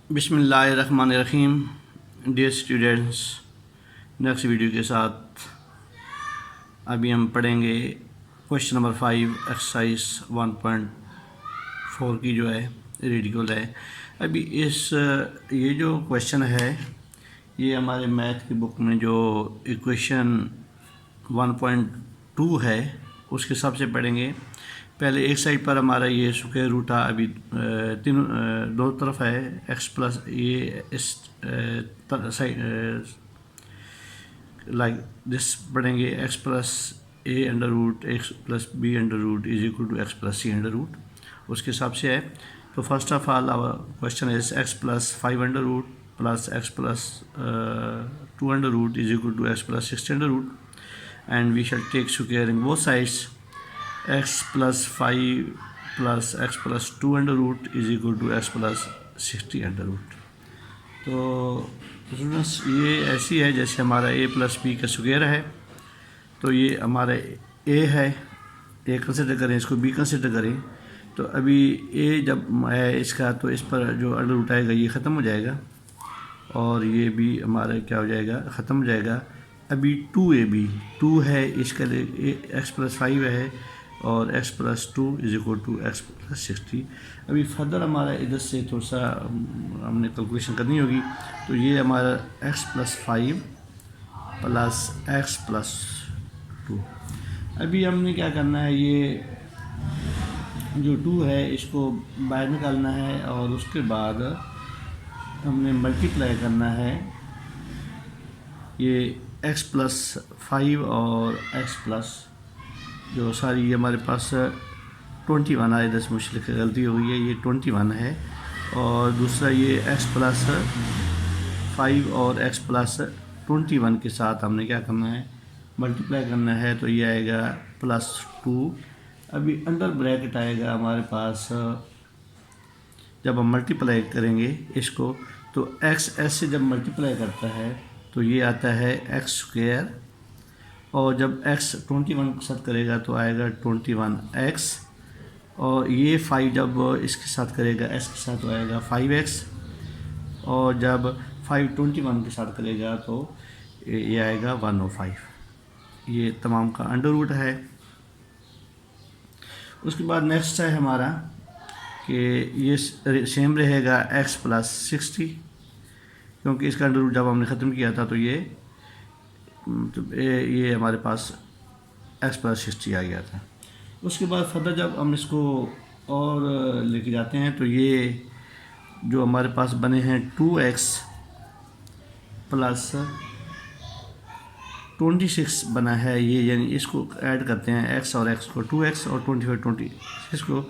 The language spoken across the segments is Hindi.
बिस्मिल्लाहिर्रहमानिर्रहीम। डियर स्टूडेंट्स, नेक्स्ट वीडियो के साथ अभी हम पढ़ेंगे क्वेश्चन नंबर 5 एक्सरसाइज 1.4 की जो है रेडिकल है। अभी ये जो क्वेश्चन है ये हमारे मैथ की बुक में जो इक्वेशन 1.2 है उसके हिसाब से पढ़ेंगे। पहले एक साइड पर हमारा ये स्क्वायर रूट था, अभी तीनों दो तरफ है एक्स प्लस ये इस साइड लाइक दिस पढ़ेंगे x plus a under root x plus b under root is equal to x plus c under root, उसके हिसाब से है। तो first of all our question is x plus 5 under root plus x plus 2 under root is equal to x plus 60 under root, and we shall take squaring both sides. X plus 5 plus x plus 2 under root is equal to x plus 60 under root। तो स्टूडेंट्स ये ऐसी है जैसे हमारा a प्लस बी का स्क्वायर है, तो ये हमारा a है, a कंसिडर करें, इसको b कंसिडर करें। तो अभी a जब है इसका तो इस पर जो अंडर रूट आएगा ये ख़त्म हो जाएगा और ये भी हमारा क्या हो जाएगा, ख़त्म हो जाएगा। अभी 2ab 2 है, इसके लिए x प्लस 5 है और x plus 2 is equal to x plus 60। अभी फर्दर हमारा इधर से थोड़ा सा हमने कैलकुलेशन करनी होगी। तो ये हमारा x plus 5 plus x plus 2। अभी हमने क्या करना है, ये जो 2 है इसको बाहर निकालना है और उसके बाद हमने मल्टीप्लाई करना है ये x प्लस 5 और x प्लस जो सारी ये हमारे पास 21 आए, 10 मुझे लिख गलती हो गई है, ये 21 है। और दूसरा ये x प्लस 5 और x प्लस 21 के साथ हमने क्या करना है, मल्टीप्लाई करना है। तो ये आएगा प्लस 2। अभी अंडर ब्रैकेट आएगा हमारे पास, जब हम मल्टीप्लाई करेंगे इसको तो x से जब मल्टीप्लाई करता है तो ये आता है एक्स स्क्वायर, और जब x 21 के साथ करेगा तो आएगा 21x, और ये 5 जब इसके साथ करेगा x के साथ तो आएगा 5x, और जब 5 21 के साथ करेगा तो ये आएगा 105। ये तमाम का अंडर रूट है। उसके बाद नेक्स्ट है हमारा कि ये सेम रहेगा x प्लस 60, क्योंकि इसका अंडर रूट जब हमने ख़त्म किया था तो ये हमारे पास x प्लस 60 आ गया था। उसके बाद फर्दर जब हम इसको और लेके जाते हैं तो ये जो हमारे पास बने हैं 2x प्लस 26 बना है ये, यानी इसको ऐड करते हैं x और x को, 2x और 25 26 को।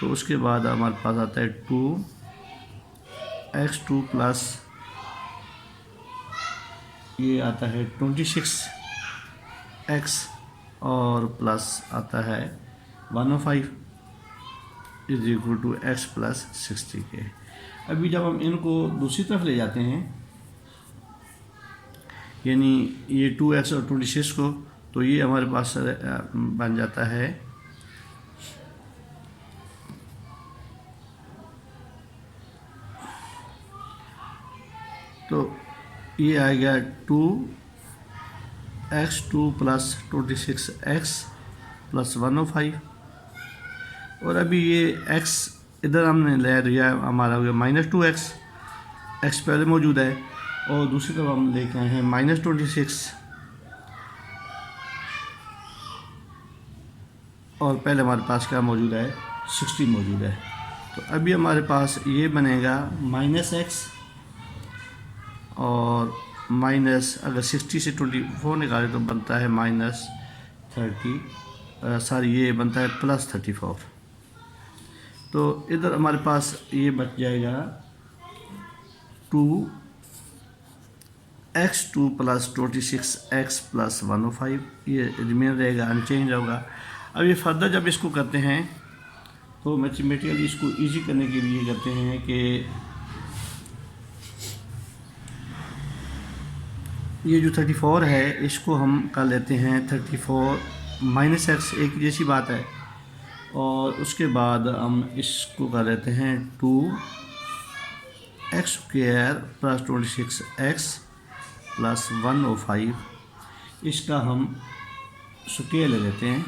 तो उसके बाद हमारे पास आता है 2x2 प्लस ये आता है 26x और प्लस आता है 105 is equal to x plus 60 के। अभी जब हम इनको दूसरी तरफ ले जाते हैं, यानी ये 2x और 26 को, तो ये हमारे पास बन जाता है तो ये आएगा 2x2 प्लस 26x प्लस 105। और अभी ये x इधर हमने ले लिया, हमारा हो गया -2x, x पहले मौजूद है, और दूसरी तरफ हम लेके आए हैं -26, और पहले हमारे पास क्या मौजूद है, 60 मौजूद है। तो अभी हमारे पास ये बनेगा -x और माइनस, अगर 60 से 24 निकाले तो बनता है -30, सॉरी ये बनता है +34। तो इधर हमारे पास ये बच जाएगा 2x2 प्लस 26x प्लस 105, ये रिमेन रहेगा, अनचेंज होगा। अब ये फर्दर जब इसको करते हैं तो मैथमेटिकली इसको इजी करने के लिए करते हैं कि ये जो 34 है इसको हम कर लेते हैं 34 माइनस एक्स, एक जैसी बात है, और उसके बाद हम इसको कर लेते हैं 2x x square plus 26x plus 105, इसका हम स्क्वायर ले लेते हैं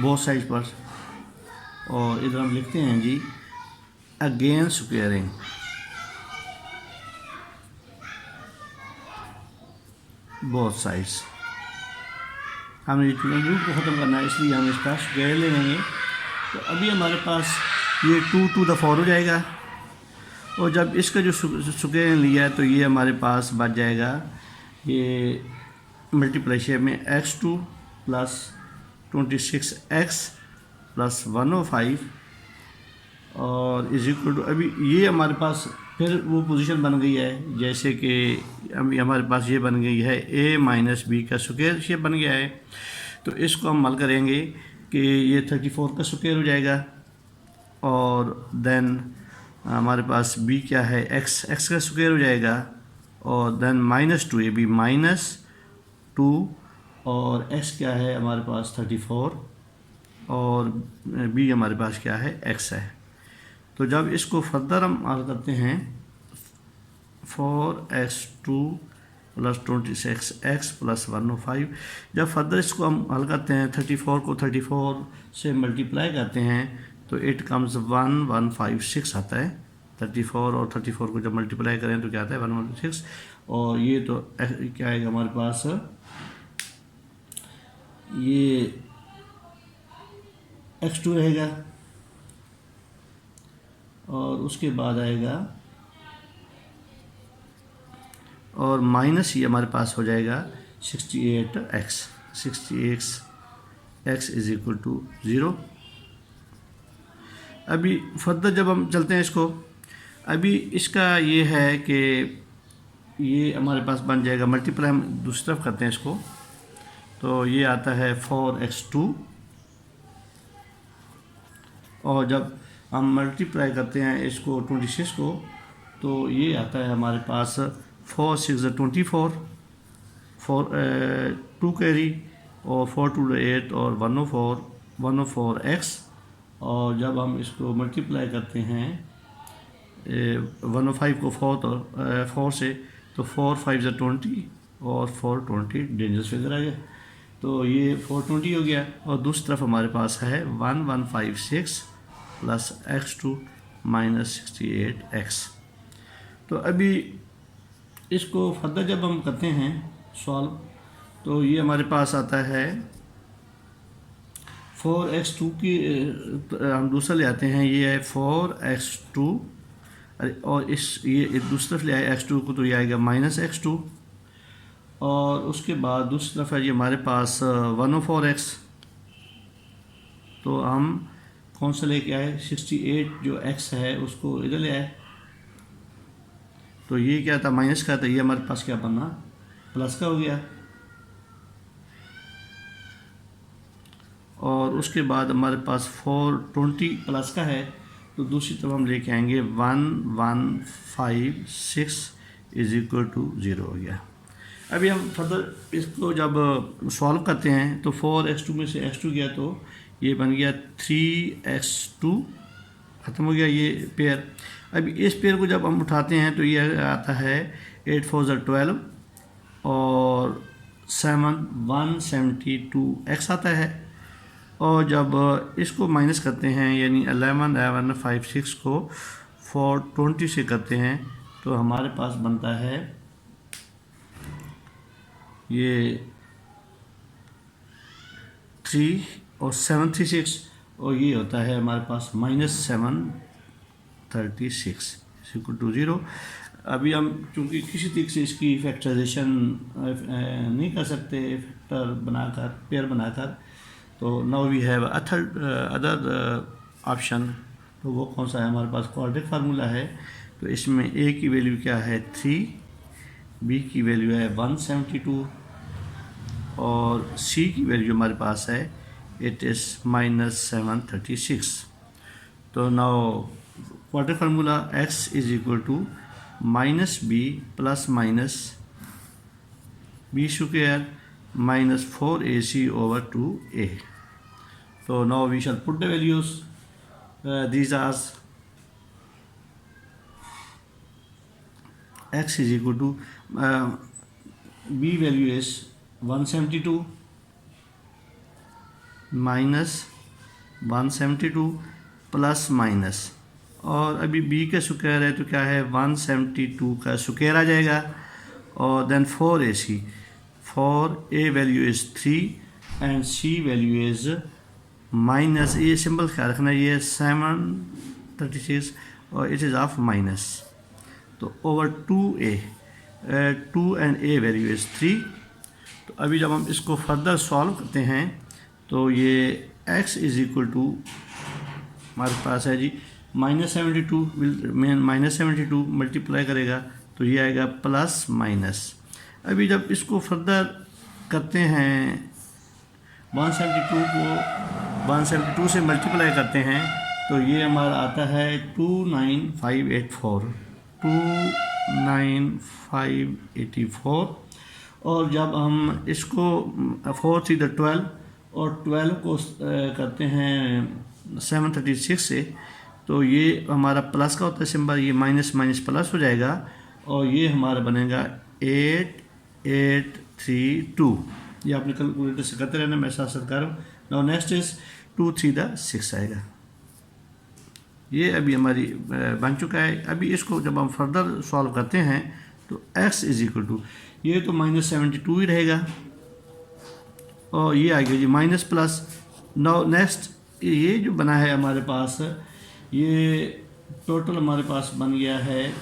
बोथ साइड पर, और इधर हम लिखते हैं जी अगेन स्क्वायरिंग बोथ साइड्स। हमें लूप को ख़त्म करना है, इसलिए हम इसका स्क्वायर ले लेंगे। तो अभी हमारे पास ये 2 to the 4 हो जाएगा, और जब इसका जो स्क्वायर लिया है तो ये हमारे पास बच जाएगा ये मल्टीप्लाई शेप में x2 प्लस 26x प्लस 105 और इज इक्वल टू, अभी ये हमारे पास फिर वो पोजीशन बन गई है जैसे कि अभी हमारे पास ये बन गई है a माइनस बी का स्क्वायर शेप बन गया है। तो इसको हम हल करेंगे कि ये 34 का स्क्वायर हो जाएगा, और देन हमारे पास b क्या है x का स्क्वायर हो जाएगा, और देन -2 ये भी -2, और x क्या है हमारे पास 34, और b हमारे पास क्या है x है। तो जब इसको फर्दर हम हल करते हैं 4x2 प्लस 26x प्लस 105, जब फर्दर इसको हम हल करते हैं 34 को 34 से मल्टीप्लाई करते हैं तो इट कम्स 1156 आता है। 34 और 34 को जब मल्टीप्लाई करें तो क्या आता है 116, और ये तो क्या आएगा हमारे पास, ये x2 रहेगा, और उसके बाद आएगा और माइनस ये हमारे पास हो जाएगा 68x इज इक्वल टू 0। अभी फर्दर जब हम चलते हैं इसको, अभी इसका ये है कि ये हमारे पास बन जाएगा मल्टीप्लाई, हम दूसरी तरफ करते हैं इसको, तो ये आता है 4x2, और जब हम मल्टीप्लाई करते हैं इसको 26 को तो ये आता है हमारे पास 4 6 24, 2 कैरी, और 4 2 8 और 104x, और जब हम इसको मल्टीप्लाई करते हैं 105 को 4 से तो 4 5 20 और 420 डेंजरस फिगर आ गया, तो ये 420 हो गया। और दूसरी तरफ हमारे पास है 1156 प्लस x2 माइनस 68x। तो अभी इसको फर्दर जब हम करते हैं सॉल्व, तो ये हमारे पास आता है 4x2 की हम दूसरा ले आते हैं, ये है 4x2, और ये दूसरी तरफ ले आए x2 को तो ये आएगा -x2, और उसके बाद दूसरी तरफ है ये हमारे पास 104x, तो हम कौन सा लेके आए 68 जो x है उसको इधर ले आए, तो ये क्या था माइनस का था, ये हमारे पास क्या बना प्लस का हो गया, और उसके बाद हमारे पास 420 प्लस का है, तो दूसरी तरफ हम लेके आएंगे 1156 इज इक्वल टू 0 हो गया। अभी हम फर्दर इसको जब सॉल्व करते हैं तो 4x2 में से x2 गया तो ये बन गया 3x2, ख़त्म हो गया ये पेयर। अभी इस पेयर को जब हम उठाते हैं तो ये आता है 8 4 12 और 172x आता है, और जब इसको माइनस करते हैं यानी 1156 को 420 से करते हैं तो हमारे पास बनता है ये 3 और 736, और ये होता है हमारे पास -736 इक्वल टू 0। अभी हम चूँकि किसी तरीके से इसकी फैक्टराइजेशन नहीं कर सकते फैक्टर बनाकर पेयर बनाकर, तो now we have other option, तो वो कौन सा है हमारे पास क्वाड्रेटिक फार्मूला है। तो इसमें a की वैल्यू क्या है 3, b की वैल्यू है 172 और c की वैल्यू हमारे पास है इट इज़ -736। तो now quadratic formula x is equal to -b plus minus b square minus 4ac over 2a. So now we shall put the values. These are x is equal to b value is 172 minus 172 plus minus, और अभी b का स्क्वायर है तो क्या है 172 का स्क्वायर आ जाएगा, और then 4ac, for a value is 3 and c value is minus, ये सिंबल क्या रखना है, ये 736 और इट इज़ ऑफ माइनस, तो over 2a, 2 and a value is 3। तो अभी जब हम इसको फर्दर सॉल्व करते हैं तो ये x इज़ इक्वल टू हमारे पास है जी -72 मल्टीप्लाई करेगा तो ये आएगा प्लस माइनस। अभी जब इसको फर्दर करते हैं 172 को 172 से मल्टीप्लाई करते हैं तो ये हमारा आता है 29584, और जब हम इसको 4 3 12 और 12 को करते हैं 736 से तो ये हमारा प्लस का होता है सिंबल, ये माइनस माइनस प्लस हो जाएगा और ये हमारा बनेगा 8832। ये आपने कैलकुलेटर से करते रहना, मैं साथ साथ कर रहा हूँ। नाउ नेक्स्ट इज 2 3 6 आएगा। ये अभी हमारी बन चुका है। अभी इसको जब हम फर्दर सॉल्व करते हैं तो x इज इक्वल टू, ये तो -72 ही रहेगा और ये आएगा जी माइनस प्लस। नाउ नेक्स्ट ये जो बना है हमारे पास, ये टोटल हमारे पास बन गया है,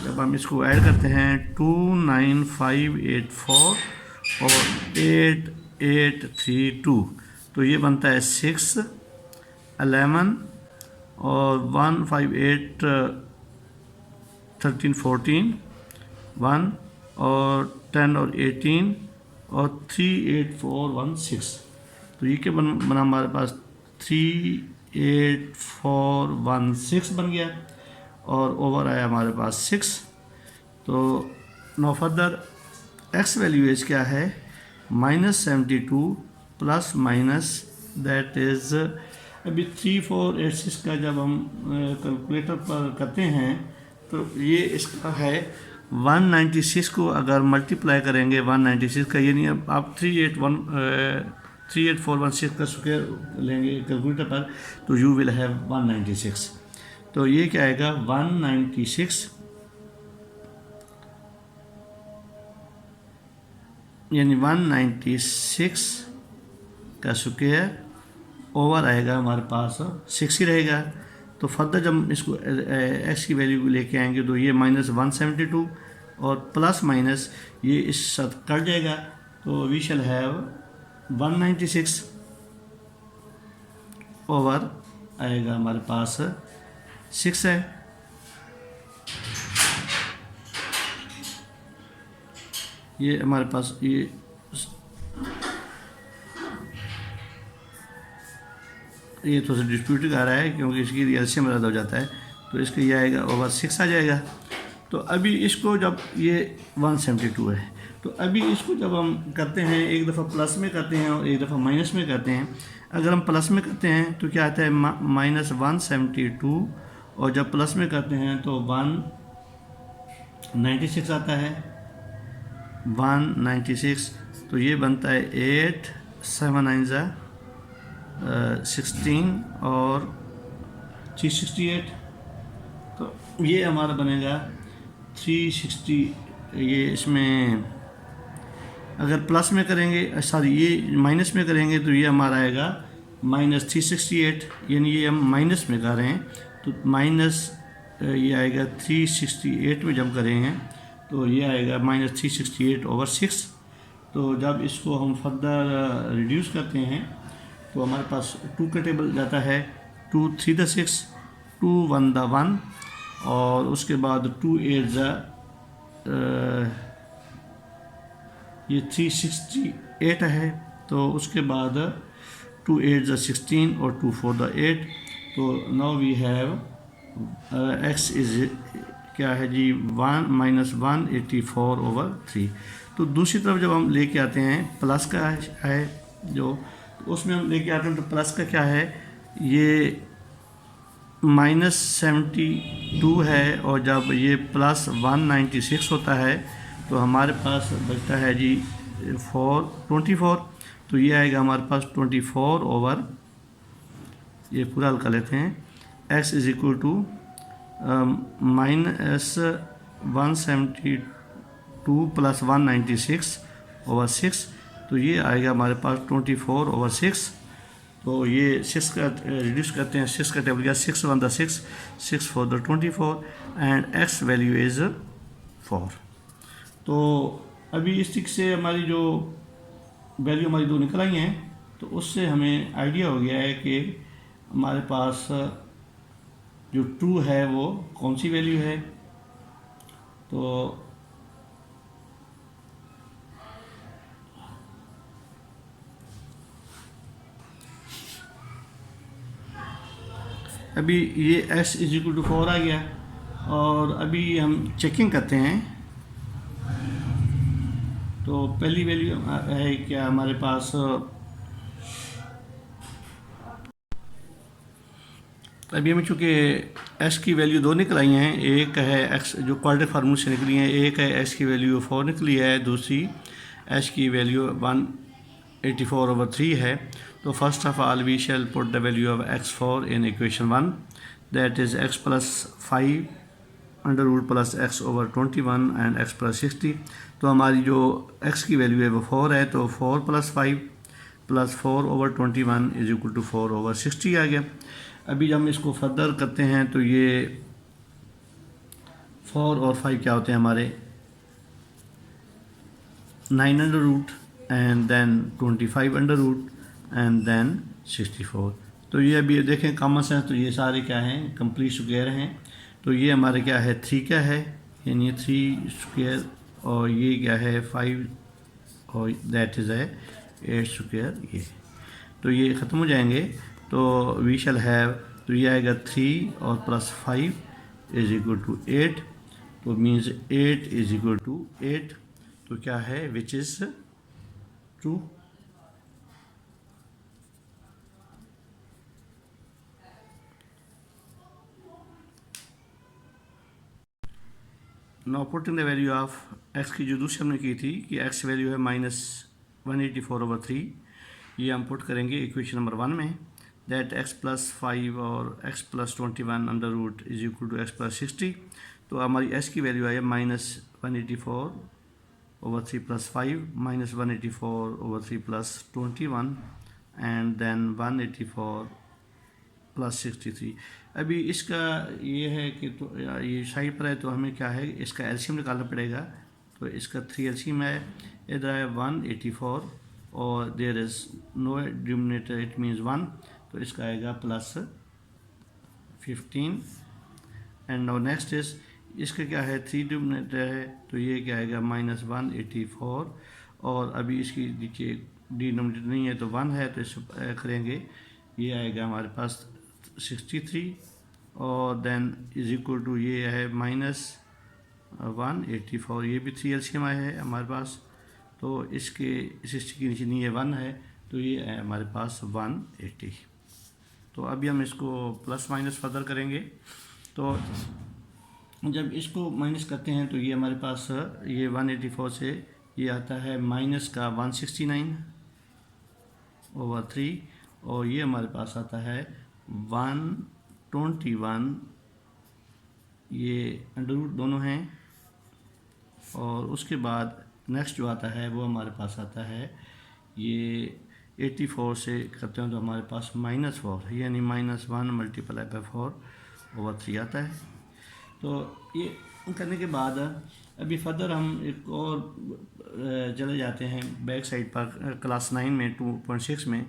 जब हम इसको ऐड करते हैं 29584 और 8832 तो ये बनता है 6 11 और 158 13 14 1 और 10 और 18 और 38416। तो ये क्या बना हमारे पास 38416 बन गया और ओवर आया हमारे पास 6। तो no further x value as क्या है -72 प्लस माइनस दैट इज़, अभी 3486 का जब हम कैलकुलेटर पर करते हैं तो ये इसका है 196 को अगर मल्टीप्लाई करेंगे 196 का, ये नहीं आप 38416 का स्क्वायर लेंगे कैलकुलेटर पर तो यू विल हैव 196। तो ये क्या आएगा 196 यानी 196 का स्क्वायर ओवर आएगा हमारे पास 6 ही रहेगा। तो फर्दर जब इसको x की वैल्यू लेके आएंगे तो ये -172 और प्लस माइनस ये इस साथ कट जाएगा तो वी शैल हैव 196 ओवर आएगा हमारे पास 6 है। ये हमारे पास ये थोड़ा सा डिस्प्यूटेड आ रहा है क्योंकि इसकी एलसीएम रद्द हो जाता है तो इसका ये आएगा ओवर 6 आ जाएगा। तो अभी इसको जब ये 172 है तो अभी इसको जब हम करते हैं एक दफ़ा प्लस में करते हैं और एक दफ़ा माइनस में करते हैं। अगर हम प्लस में करते हैं तो क्या आता है -172 और जब प्लस में करते हैं तो 196 आता है 196। तो ये बनता है 8 7 9 16 और 368। तो ये हमारा बनेगा 360। ये इसमें अगर प्लस में करेंगे सॉरी ये माइनस में करेंगे तो ये हमारा आएगा -368, यानी ये हम माइनस में कर रहे हैं तो माइनस ये आएगा 368 में जब करेंगे तो ये आएगा -368 ओवर 6। तो जब इसको हम फर्दर रिड्यूस करते हैं तो हमारे पास 2 का टेबल जाता है 2 3 6 2 1 1 और उसके बाद 2 8 ये 368 है। तो उसके बाद 2 8 16 और 2 4 8। तो now we have x is क्या है जी 184 ओवर 3। तो दूसरी तरफ जब हम लेके आते हैं प्लस का है जो, तो उसमें हम लेके आते हैं तो प्लस का क्या है ये -72 है और जब ये +196 होता है तो हमारे पास बचता है जी 24। तो ये आएगा हमारे पास 24 ओवर, ये पूरा हल कर लेते हैं, x is equal to -172 + 196 over 6। तो ये आएगा हमारे पास 24 ओवर 6। तो ये 6 का रिड्यूस करते हैं, 6 का टेबल गया, 6 1 the 6, 6 4 the 24 and x value is 4। तो अभी इस ट्रिक से हमारी जो वैल्यू हमारी दो निकल आई हैं, तो उससे हमें आइडिया हो गया है कि हमारे पास जो ट्रू है वो कौन सी वैल्यू है। तो अभी ये x इज इक्वल टू 4 आ गया और अभी हम चेकिंग करते हैं। तो पहली वैल्यू है क्या हमारे पास, अभी हमें चूँकि x की वैल्यू दो निकल आई हैं, एक है x जो क्वाड्रेटिक फार्मूले से निकली है, एक है x की वैल्यू 4 निकली है, दूसरी h की वैल्यू 184 ओवर 3 है। तो first of all we shall put the value of x4 in equation 1, that is x + 5 under root plus x over 21 and x + 60। तो हमारी जो x की वैल्यू है वो 4 है, तो 4 + 5 + 4 over 21 is equal to 4 over 60 आ गया। अभी जब हम इसको फर्दर करते हैं तो ये 4 और 5 क्या होते हैं हमारे 9 under root and then 25 under root and then 64। तो ये अभी देखें कॉमन सेंस, तो ये सारे क्या हैं कंप्लीट स्क्वायर हैं। तो ये हमारे क्या है 3 का है, यानी 3 स्क्वायर, और ये क्या है 5 और दैट इज़ है 8 स्क्वायर ये। तो ये ख़त्म हो जाएंगे, तो वी शैल हैव, तो ये आएगा 3 और +5 इज इक्वल टू 8। तो मीन्स 8 इज इक्वल टू 8। तो क्या है which is true. Now putting the value of x की जो दूसरी हमने की थी कि x वैल्यू है -184 ओवर 3, ये हम पुट करेंगे इक्वेशन नंबर 1 में, दैट x + 5 और x + 21 under root is equal to x + 60। तो हमारी x की वैल्यू आई -184 ओवर 3 + 5 -184 ओवर 3 + 21 एंड देन 184 + 63। अभी इसका ये है कि तो ये साइड पर है, तो हमें क्या है इसका एलसीएम निकालना पड़ेगा। तो इसका 3 एलसीएम है, इधर है 184 और there is no denominator, it means 1, तो इसका आएगा +15 एंड नाउ नेक्स्ट इज इसका क्या है 3 डिनोमिनेटर है, तो ये क्या आएगा -184 और अभी इसकी नीचे डिनोमिनेटर नहीं है तो 1 है, तो इसे करेंगे, ये आएगा हमारे पास 63 और देन इज इक्वल टू ये है -184, ये भी 3 एलसीएम आया है हमारे पास। तो इसके 60 के नीचे नहीं है 1 है, तो ये है हमारे पास 180। तो अभी हम इसको प्लस माइनस फर्दर करेंगे। तो जब इसको माइनस करते हैं तो ये हमारे पास ये 184 से ये आता है माइनस का 169 ओवर 3 और ये हमारे पास आता है 121, ये अंडर रूट दोनों हैं। और उसके बाद नेक्स्ट जो आता है वो हमारे पास आता है ये 84 से करते हैं तो हमारे पास -4 यानी -1 × 4 ओवर 3 आता है। तो ये करने के बाद अभी फर्दर हम एक और चले जाते हैं बैक साइड पर क्लास 9 में 2.6 में,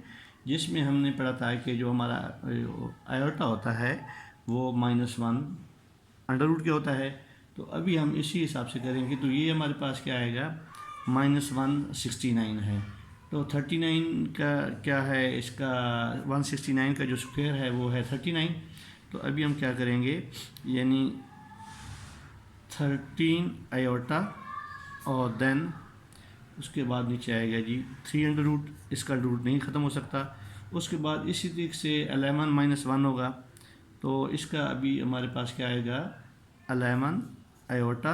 जिसमें हमने पढ़ा था कि जो हमारा आयोटा होता है वो -1 अंडर रूट के होता है। तो अभी हम इसी हिसाब से करेंगे, तो ये हमारे पास क्या आएगा -169 है। तो 39 का क्या है इसका 169 का जो स्क्वायर है वो है 39। तो अभी हम क्या करेंगे, यानी 13 आयोटा और देन उसके बाद नीचे आएगा जी 3 अंडर रूट, इसका रूट नहीं ख़त्म हो सकता। उसके बाद इसी तरीके से 11 - 1 होगा, तो इसका अभी हमारे पास क्या आएगा 11 आयोटा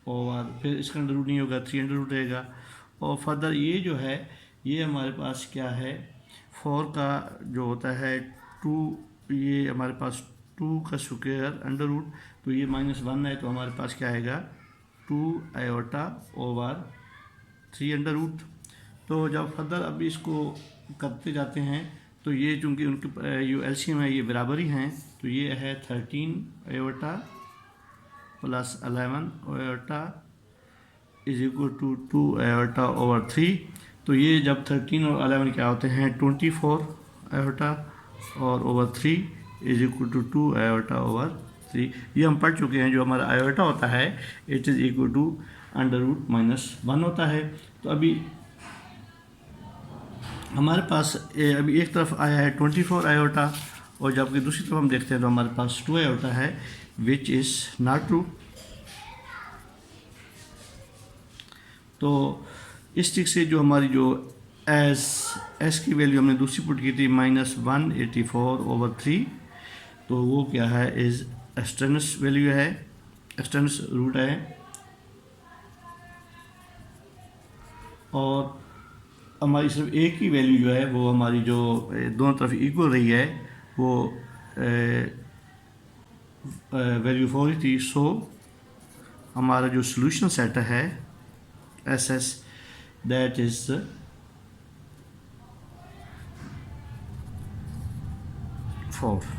और फिर इसका अंडर रूट नहीं होगा 3 अंडर रूट रहेगा। और फर्दर ये जो है ये हमारे पास क्या है 4 का जो होता है 2, ये हमारे पास 2 का स्क्वायर अंडर रूट, तो ये -1 है, तो हमारे पास क्या आएगा 2 आयोटा ओवर 3 अंडर रूट। तो जब फर्दर अभी इसको करते जाते हैं तो ये चूँकि उनके जो एलसीएम है ये बराबर ही हैं, तो ये है 13 iota plus 11 iota is equal to 2 iota over 3। तो ये जब 13 और 11 क्या होते हैं 24 आयोटा और over 3 is equal to 2 iota over 3। ये हम पढ़ चुके हैं। जो हमारा आयोटा होता है it is equal to under root -1 होता है। तो अभी हमारे पास अभी एक तरफ आया है 24 आयोटा और जबकि दूसरी तरफ हम देखते हैं तो हमारे पास 2 आयोटा है विच इज़ नॉट ट्रू। तो इस ट्रिक से जो हमारी जो एस की वैल्यू हमने दूसरी पुट की थी -184 ओवर 3, तो वो क्या है इज़ एक्सटर्नस वैल्यू है, एक्सटर्नस रूट है। और हमारी सिर्फ एक ही वैल्यू जो है वो हमारी जो दोनों तरफ इक्वल रही है वो वैल्यू 4 ही थी। सो हमारा जो सॉल्यूशन सेट है एस एस दैट इज 4।